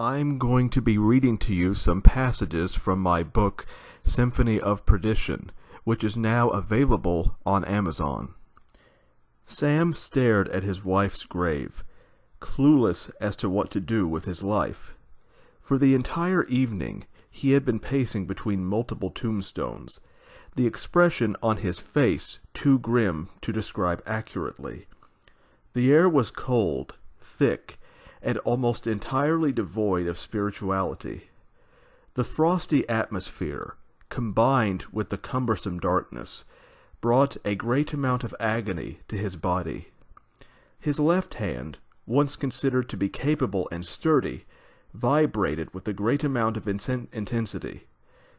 I'm going to be reading to you some passages from my book, Symphony of Perdition, which is now available on Amazon. Sam stared at his wife's grave, clueless as to what to do with his life. For the entire evening, he had been pacing between multiple tombstones, the expression on his face too grim to describe accurately. The air was cold, thick, and almost entirely devoid of spirituality. The frosty atmosphere, combined with the cumbersome darkness, brought a great amount of agony to his body. His left hand, once considered to be capable and sturdy, vibrated with a great amount of intensity.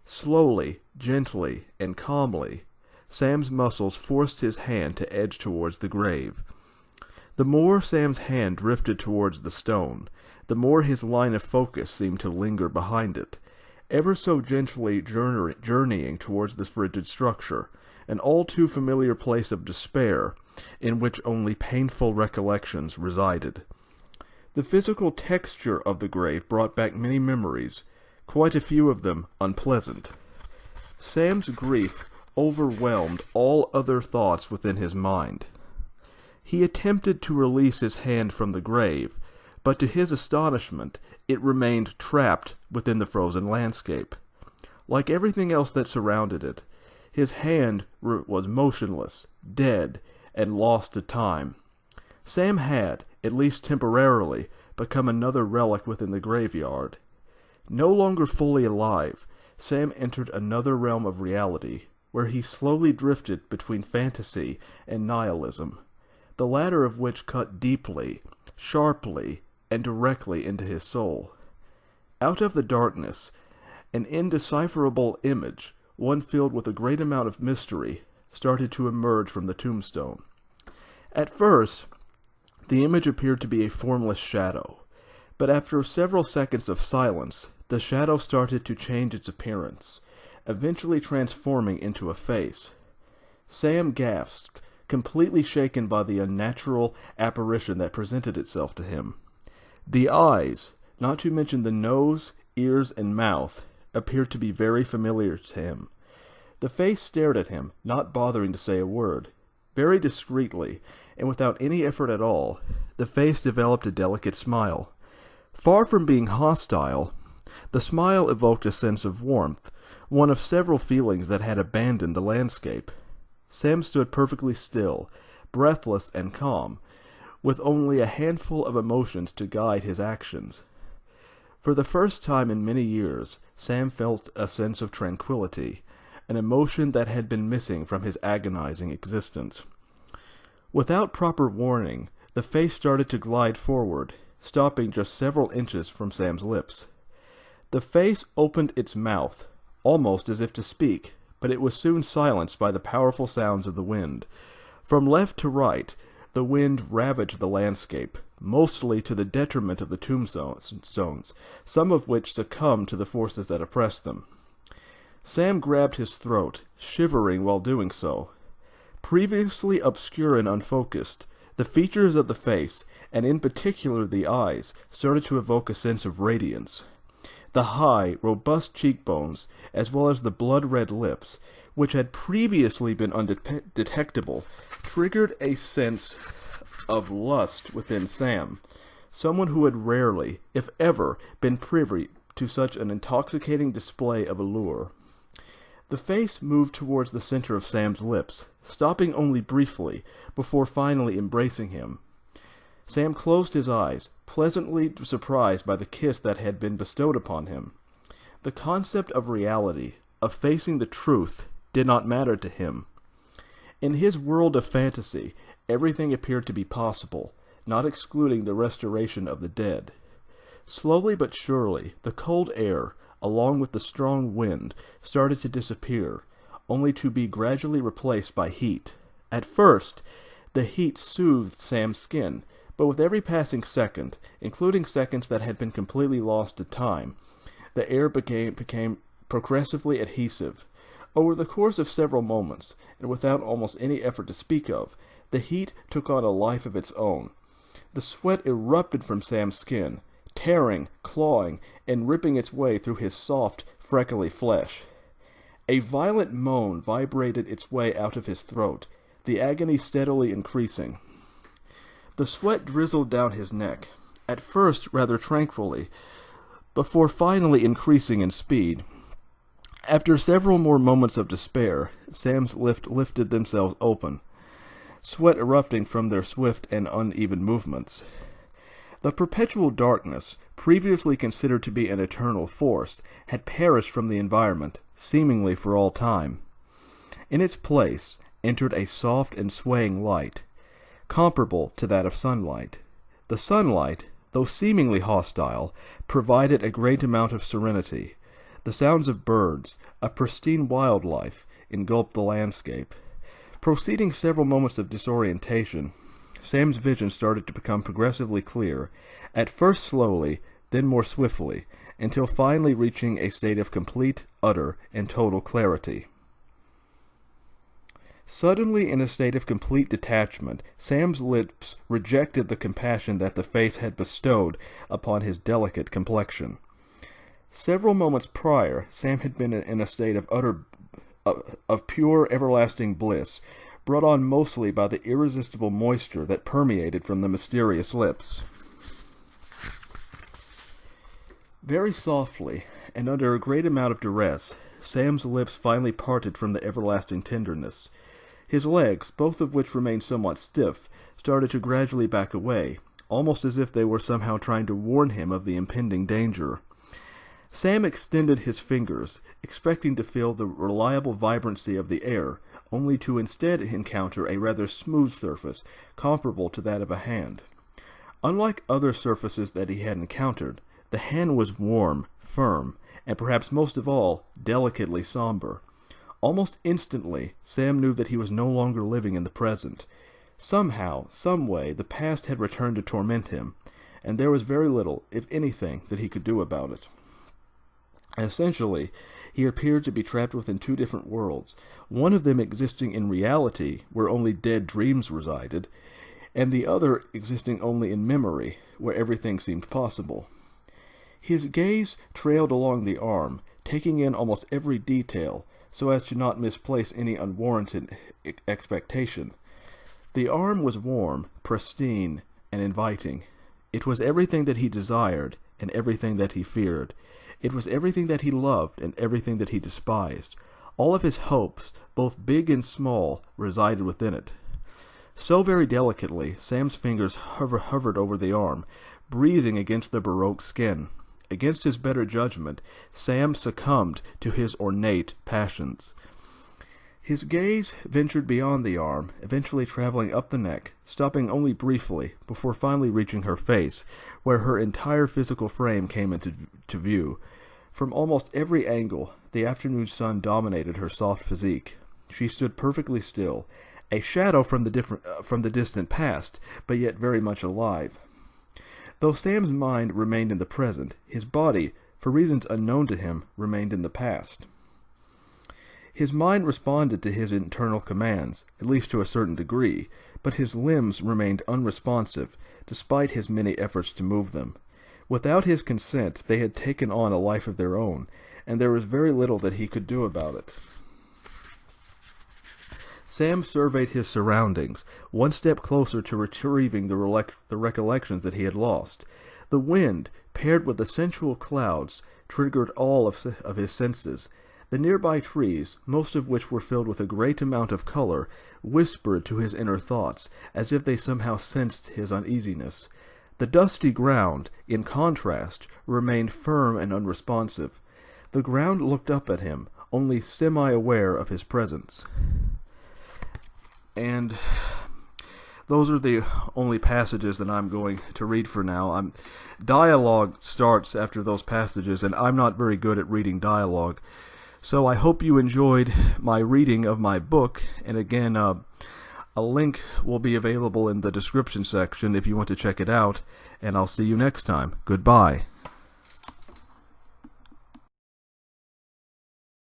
Slowly, gently, and calmly, Sam's muscles forced his hand to edge towards the grave. The more Sam's hand drifted towards the stone, the more his line of focus seemed to linger behind it, ever so gently journeying towards the frigid structure, an all too familiar place of despair, in which only painful recollections resided. The physical texture of the grave brought back many memories, quite a few of them unpleasant. Sam's grief overwhelmed all other thoughts within his mind. He attempted to release his hand from the grave, but to his astonishment it remained trapped within the frozen landscape. Like everything else that surrounded it, his hand was motionless, dead, and lost to time. Sam had, at least temporarily, become another relic within the graveyard. No longer fully alive, Sam entered another realm of reality, where he slowly drifted between fantasy and nihilism, the latter of which cut deeply, sharply, and directly into his soul. Out of the darkness, an indecipherable image, one filled with a great amount of mystery, started to emerge from the tombstone. At first, the image appeared to be a formless shadow, but after several seconds of silence, the shadow started to change its appearance, eventually transforming into a face. Sam gasped, completely shaken by the unnatural apparition that presented itself to him. The eyes, not to mention the nose, ears, and mouth, appeared to be very familiar to him. The face stared at him, not bothering to say a word. Very discreetly, and without any effort at all, the face developed a delicate smile. Far from being hostile, the smile evoked a sense of warmth, one of several feelings that had abandoned the landscape. Sam stood perfectly still, breathless and calm, with only a handful of emotions to guide his actions. For the first time in many years, Sam felt a sense of tranquility, an emotion that had been missing from his agonizing existence. Without proper warning, the face started to glide forward, stopping just several inches from Sam's lips. The face opened its mouth, almost as if to speak, but it was soon silenced by the powerful sounds of the wind. From left to right, the wind ravaged the landscape, mostly to the detriment of the tombstones, some of which succumbed to the forces that oppressed them. Sam grabbed his throat, shivering while doing so. Previously obscure and unfocused, the features of the face, and in particular the eyes, started to evoke a sense of radiance. The high, robust cheekbones, as well as the blood-red lips, which had previously been undetectable, triggered a sense of lust within Sam, someone who had rarely, if ever, been privy to such an intoxicating display of allure. The face moved towards the center of Sam's lips, stopping only briefly, before finally embracing him. Sam closed his eyes, pleasantly surprised by the kiss that had been bestowed upon him. The concept of reality, of facing the truth, did not matter to him. In his world of fantasy, everything appeared to be possible, not excluding the restoration of the dead. Slowly but surely, the cold air, along with the strong wind, started to disappear, only to be gradually replaced by heat. At first, the heat soothed Sam's skin, but with every passing second, including seconds that had been completely lost to time, the air became progressively adhesive. Over the course of several moments, and without almost any effort to speak of, the heat took on a life of its own. The sweat erupted from Sam's skin, tearing, clawing, and ripping its way through his soft, freckly flesh. A violent moan vibrated its way out of his throat, the agony steadily increasing. The sweat drizzled down his neck, at first rather tranquilly, before finally increasing in speed. After several more moments of despair, Sam's lips lifted themselves open, sweat erupting from their swift and uneven movements. The perpetual darkness, previously considered to be an eternal force, had perished from the environment, seemingly for all time. In its place entered a soft and swaying light, comparable to that of sunlight. The sunlight, though seemingly hostile, provided a great amount of serenity. The sounds of birds, a pristine wildlife, engulfed the landscape. Proceeding several moments of disorientation, Sam's vision started to become progressively clear, at first slowly, then more swiftly, until finally reaching a state of complete, utter, and total clarity. Suddenly, in a state of complete detachment, Sam's lips rejected the compassion that the face had bestowed upon his delicate complexion. Several moments prior, Sam had been in a state of pure, everlasting bliss, brought on mostly by the irresistible moisture that permeated from the mysterious lips. Very softly, and under a great amount of duress, Sam's lips finally parted from the everlasting tenderness. His legs, both of which remained somewhat stiff, started to gradually back away, almost as if they were somehow trying to warn him of the impending danger. Sam extended his fingers, expecting to feel the reliable vibrancy of the air, only to instead encounter a rather smooth surface, comparable to that of a hand. Unlike other surfaces that he had encountered, the hand was warm, firm, and perhaps most of all, delicately somber. Almost instantly, Sam knew that he was no longer living in the present. Somehow, some way, the past had returned to torment him, and there was very little, if anything, that he could do about it. Essentially, he appeared to be trapped within two different worlds, one of them existing in reality, where only dead dreams resided, and the other existing only in memory, where everything seemed possible. His gaze trailed along the arm, taking in almost every detail, so as to not misplace any unwarranted expectation. The arm was warm, pristine, and inviting. It was everything that he desired, and everything that he feared. It was everything that he loved and everything that he despised. All of his hopes, both big and small, resided within it. So very delicately, Sam's fingers hovered over the arm, breathing against the baroque skin. Against his better judgment, Sam succumbed to his ornate passions. His gaze ventured beyond the arm, eventually traveling up the neck, stopping only briefly, before finally reaching her face, where her entire physical frame came into view. From almost every angle, the afternoon sun dominated her soft physique. She stood perfectly still, a shadow from the distant past, but yet very much alive. Though Sam's mind remained in the present, his body, for reasons unknown to him, remained in the past. His mind responded to his internal commands, at least to a certain degree, but his limbs remained unresponsive, despite his many efforts to move them. Without his consent, they had taken on a life of their own, and there was very little that he could do about it. Sam surveyed his surroundings, one step closer to retrieving the recollections that he had lost. The wind, paired with the sensual clouds, triggered all of his senses. The nearby trees, most of which were filled with a great amount of color, whispered to his inner thoughts, as if they somehow sensed his uneasiness. The dusty ground, in contrast, remained firm and unresponsive. The ground looked up at him, only semi-aware of his presence. And those are the only passages that I'm going to read for now. Dialogue starts after those passages, and I'm not very good at reading dialogue. So I hope you enjoyed my reading of my book, and again, a link will be available in the description section if you want to check it out, and I'll see you next time. Goodbye.